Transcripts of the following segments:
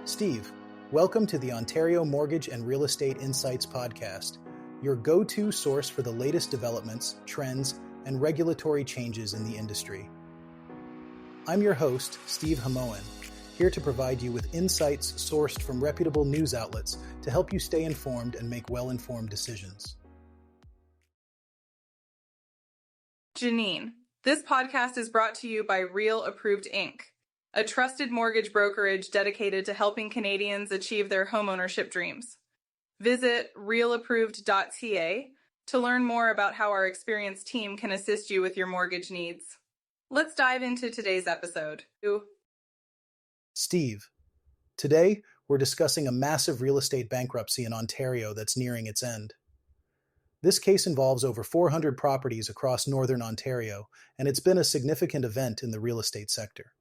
Steve, welcome to the Ontario Mortgage and Real Estate Insights podcast, your go-to source for the latest developments, trends, and regulatory changes in the industry. I'm your host, Steve Hamoan, here to provide you with insights sourced from reputable news outlets to help you stay informed and make well-informed decisions. Janine, this podcast is brought to you by Real Approved Inc., a trusted mortgage brokerage dedicated to helping Canadians achieve their homeownership dreams. Visit realapproved.ca to learn more about how our experienced team can assist you with your mortgage needs. Let's dive into today's episode. Steve, today we're discussing a massive real estate bankruptcy in Ontario that's nearing its end. This case involves over 400 properties across northern Ontario, and it's been a significant event in the real estate sector.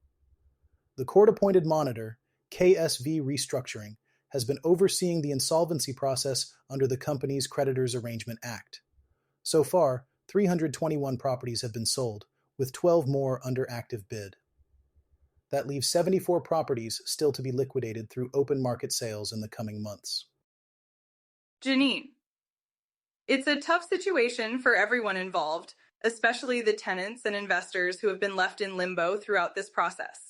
The court-appointed monitor, KSV Restructuring, has been overseeing the insolvency process under the company's Creditors Arrangement Act. So far, 321 properties have been sold, with 12 more under active bid. That leaves 74 properties still to be liquidated through open market sales in the coming months. Janine, it's a tough situation for everyone involved, especially the tenants and investors who have been left in limbo throughout this process.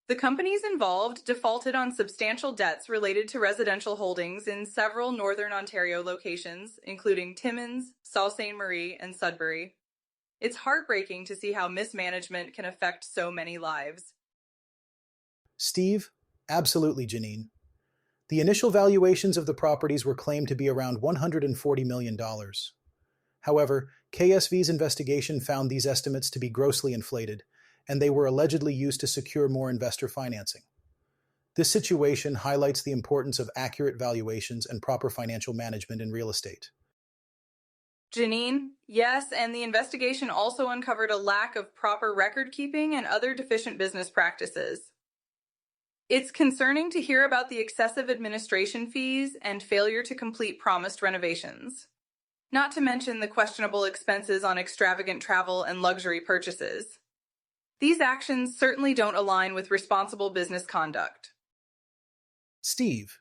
The companies involved defaulted on substantial debts related to residential holdings in several northern Ontario locations, including Timmins, Sault Ste. Marie, and Sudbury. It's heartbreaking to see how mismanagement can affect so many lives. Steve, absolutely, Janine. The initial valuations of the properties were claimed to be around $140 million. However, KSV's investigation found these estimates to be grossly inflated, and they were allegedly used to secure more investor financing. This situation highlights the importance of accurate valuations and proper financial management in real estate. Janine, yes, and the investigation also uncovered a lack of proper record keeping and other deficient business practices. It's concerning to hear about the excessive administration fees and failure to complete promised renovations, not to mention the questionable expenses on extravagant travel and luxury purchases. These actions certainly don't align with responsible business conduct. Steve,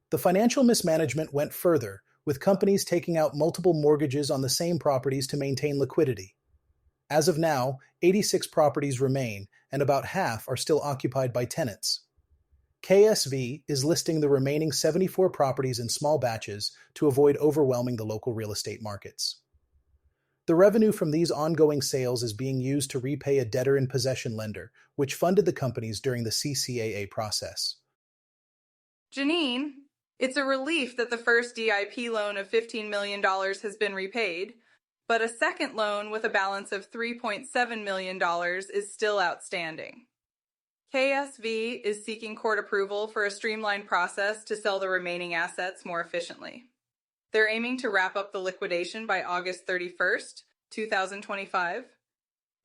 the financial mismanagement went further, with companies taking out multiple mortgages on the same properties to maintain liquidity. As of now, 86 properties remain, and about half are still occupied by tenants. KSV is listing the remaining 74 properties in small batches to avoid overwhelming the local real estate markets. The revenue from these ongoing sales is being used to repay a debtor-in-possession lender, which funded the companies during the CCAA process. Janine, it's a relief that the first DIP loan of $15 million has been repaid, but a second loan with a balance of $3.7 million is still outstanding. KSV is seeking court approval for a streamlined process to sell the remaining assets more efficiently. They're aiming to wrap up the liquidation by August 31st, 2025.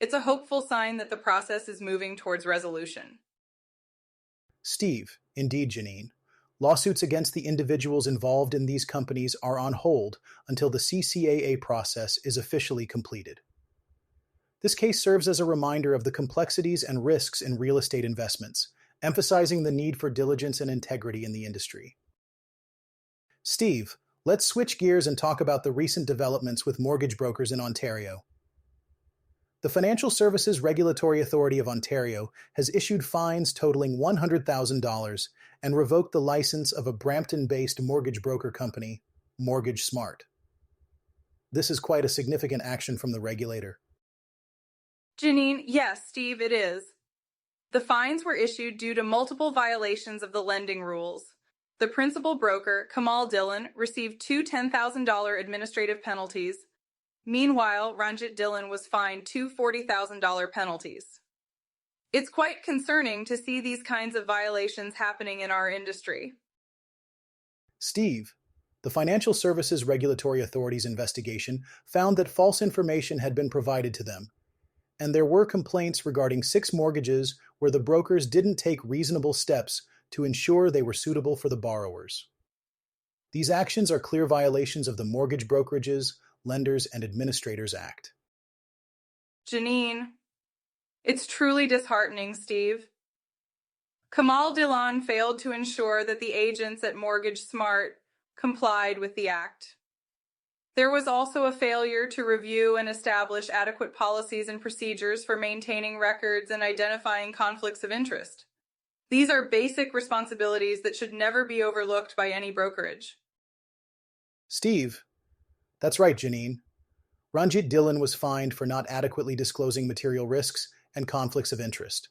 It's a hopeful sign that the process is moving towards resolution. Steve, indeed, Janine. Lawsuits against the individuals involved in these companies are on hold until the CCAA process is officially completed. This case serves as a reminder of the complexities and risks in real estate investments, emphasizing the need for diligence and integrity in the industry. Steve, let's switch gears and talk about the recent developments with mortgage brokers in Ontario. The Financial Services Regulatory Authority of Ontario has issued fines totaling $100,000 and revoked the license of a Brampton-based mortgage broker company, Mortgage Smart. This is quite a significant action from the regulator. Janine, yes, Steve, it is. The fines were issued due to multiple violations of the lending rules. The principal broker, Kamal Dillon, received two $10,000 administrative penalties. Meanwhile, Ranjit Dillon was fined two $40,000 penalties. It's quite concerning to see these kinds of violations happening in our industry. Steve, the Financial Services Regulatory Authority's investigation found that false information had been provided to them, and there were complaints regarding 6 mortgages where the brokers didn't take reasonable steps to ensure they were suitable for the borrowers. These actions are clear violations of the Mortgage Brokerages, Lenders, and Administrators Act. Janine, it's truly disheartening, Steve. Kamal Dilan failed to ensure that the agents at Mortgage Smart complied with the act. There was also a failure to review and establish adequate policies and procedures for maintaining records and identifying conflicts of interest. These are basic responsibilities that should never be overlooked by any brokerage. Steve, that's right, Janine. Ranjit Dhillon was fined for not adequately disclosing material risks and conflicts of interest.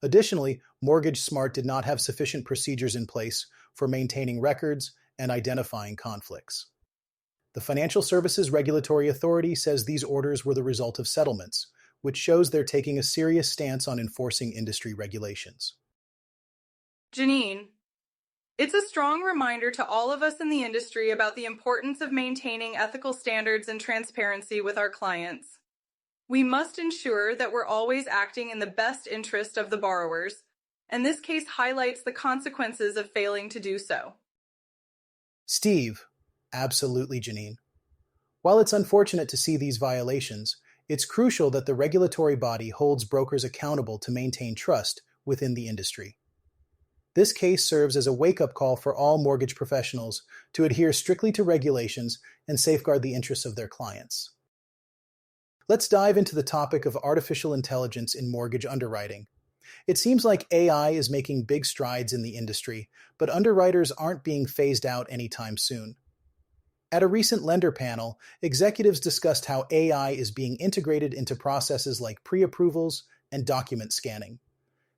Additionally, Mortgage Smart did not have sufficient procedures in place for maintaining records and identifying conflicts. The Financial Services Regulatory Authority says these orders were the result of settlements, which shows they're taking a serious stance on enforcing industry regulations. Janine, it's a strong reminder to all of us in the industry about the importance of maintaining ethical standards and transparency with our clients. We must ensure that we're always acting in the best interest of the borrowers, and this case highlights the consequences of failing to do so. Steve, absolutely, Janine. While it's unfortunate to see these violations, it's crucial that the regulatory body holds brokers accountable to maintain trust within the industry. This case serves as a wake-up call for all mortgage professionals to adhere strictly to regulations and safeguard the interests of their clients. Let's dive into the topic of artificial intelligence in mortgage underwriting. It seems like AI is making big strides in the industry, but underwriters aren't being phased out anytime soon. At a recent lender panel, executives discussed how AI is being integrated into processes like pre-approvals and document scanning.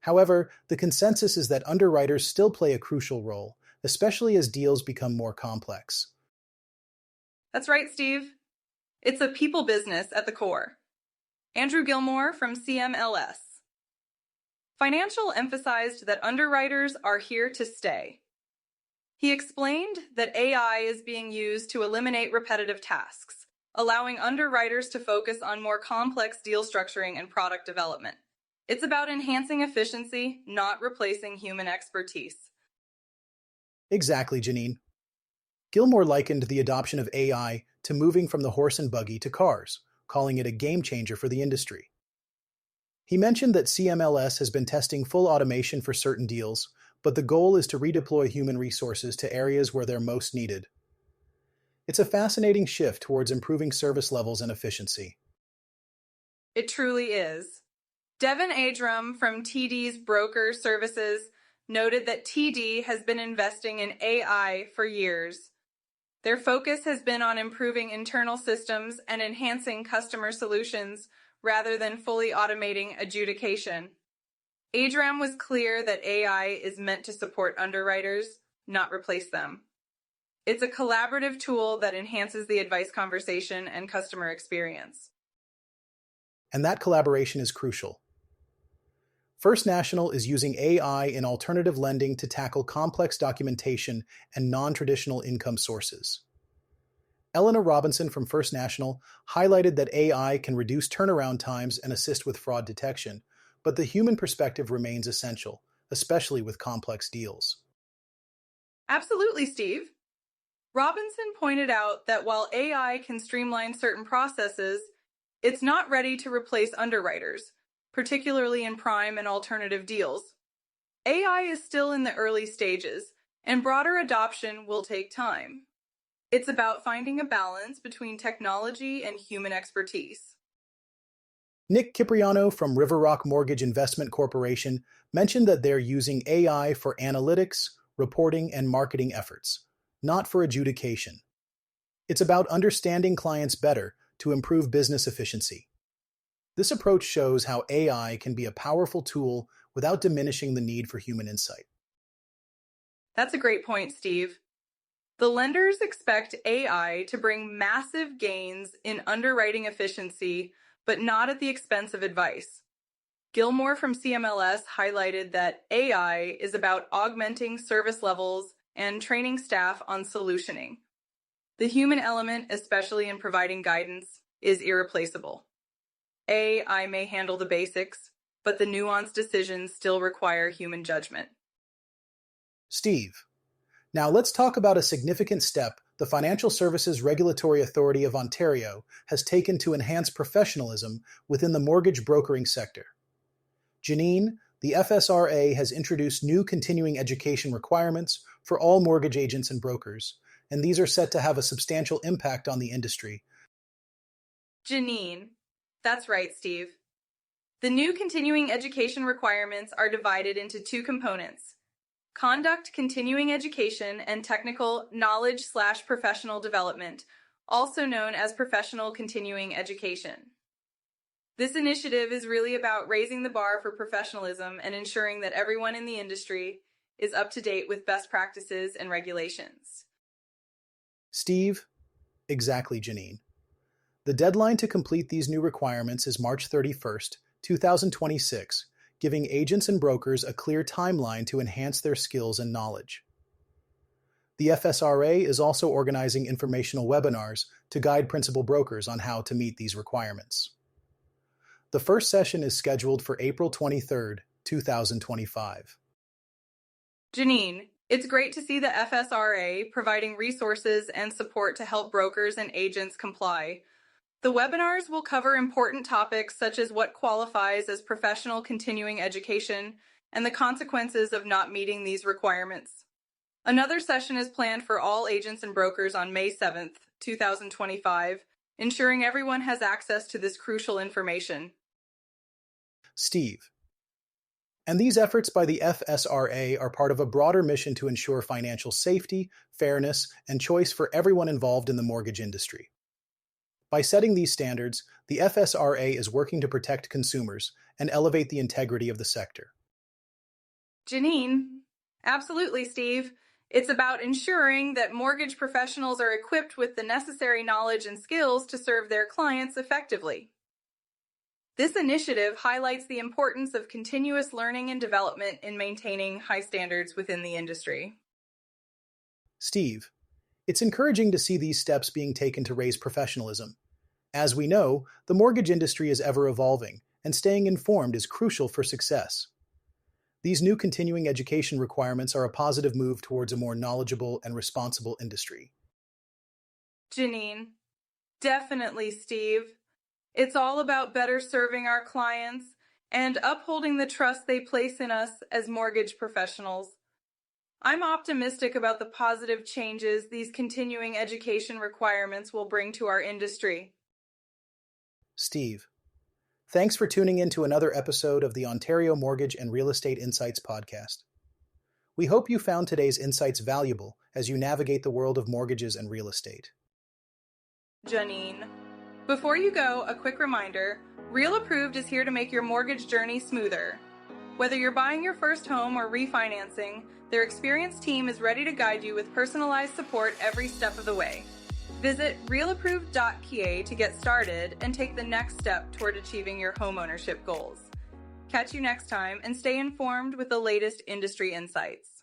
However, the consensus is that underwriters still play a crucial role, especially as deals become more complex. That's right, Steve. It's a people business at the core. Andrew Gilmore from CMLS. Financial emphasized that underwriters are here to stay. He explained that AI is being used to eliminate repetitive tasks, allowing underwriters to focus on more complex deal structuring and product development. It's about enhancing efficiency, not replacing human expertise. Exactly, Janine. Gilmore likened the adoption of AI to moving from the horse and buggy to cars, calling it a game changer for the industry. He mentioned that CMLS has been testing full automation for certain deals, but the goal is to redeploy human resources to areas where they're most needed. It's a fascinating shift towards improving service levels and efficiency. It truly is. Devin Adram from TD's Broker Services noted that TD has been investing in AI for years. Their focus has been on improving internal systems and enhancing customer solutions rather than fully automating adjudication. Adram was clear that AI is meant to support underwriters, not replace them. It's a collaborative tool that enhances the advice conversation and customer experience. And that collaboration is crucial. First National is using AI in alternative lending to tackle complex documentation and non-traditional income sources. Eleanor Robinson from First National highlighted that AI can reduce turnaround times and assist with fraud detection, but the human perspective remains essential, especially with complex deals. Absolutely, Steve. Robinson pointed out that while AI can streamline certain processes, it's not ready to replace underwriters, particularly in prime and alternative deals. AI is still in the early stages, and broader adoption will take time. It's about finding a balance between technology and human expertise. Nick Cipriano from River Rock Mortgage Investment Corporation mentioned that they're using AI for analytics, reporting, and marketing efforts, not for adjudication. It's about understanding clients better to improve business efficiency. This approach shows how AI can be a powerful tool without diminishing the need for human insight. That's a great point, Steve. The lenders expect AI to bring massive gains in underwriting efficiency, but not at the expense of advice. Gilmore from CMLS highlighted that AI is about augmenting service levels and training staff on solutioning. The human element, especially in providing guidance, is irreplaceable. AI may handle the basics, but the nuanced decisions still require human judgment. Steve, now let's talk about a significant step the Financial Services Regulatory Authority of Ontario has taken to enhance professionalism within the mortgage brokering sector. Janine, The FSRA has introduced new continuing education requirements for all mortgage agents and brokers, and these are set to have a substantial impact on the industry. Janine. That's right, Steve. The new continuing education requirements are divided into two components: conduct continuing education and technical knowledge/professional development, also known as professional continuing education. This initiative is really about raising the bar for professionalism and ensuring that everyone in the industry is up to date with best practices and regulations. Steve, exactly, Janine. The deadline to complete these new requirements is March 31st, 2026, giving agents and brokers a clear timeline to enhance their skills and knowledge. The FSRA is also organizing informational webinars to guide principal brokers on how to meet these requirements. The first session is scheduled for April 23rd, 2025. Janine, it's great to see the FSRA providing resources and support to help brokers and agents comply. The webinars will cover important topics such as what qualifies as professional continuing education and the consequences of not meeting these requirements. Another session is planned for all agents and brokers on May 7th, 2025, ensuring everyone has access to this crucial information. Steve. And these efforts by the FSRA are part of a broader mission to ensure financial safety, fairness, and choice for everyone involved in the mortgage industry. By setting these standards, the FSRA is working to protect consumers and elevate the integrity of the sector. Janine, absolutely, Steve. It's about ensuring that mortgage professionals are equipped with the necessary knowledge and skills to serve their clients effectively. This initiative highlights the importance of continuous learning and development in maintaining high standards within the industry. Steve, it's encouraging to see these steps being taken to raise professionalism. As we know, the mortgage industry is ever evolving, and staying informed is crucial for success. These new continuing education requirements are a positive move towards a more knowledgeable and responsible industry. Janine, definitely, Steve. It's all about better serving our clients and upholding the trust they place in us as mortgage professionals. I'm optimistic about the positive changes these continuing education requirements will bring to our industry. Steve, thanks for tuning in to another episode of the Ontario Mortgage and Real Estate Insights podcast. We hope you found today's insights valuable as you navigate the world of mortgages and real estate. Janine, before you go, a quick reminder, Real Approved is here to make your mortgage journey smoother. Whether you're buying your first home or refinancing, their experienced team is ready to guide you with personalized support every step of the way. Visit realapproved.ca to get started and take the next step toward achieving your homeownership goals. Catch you next time and stay informed with the latest industry insights.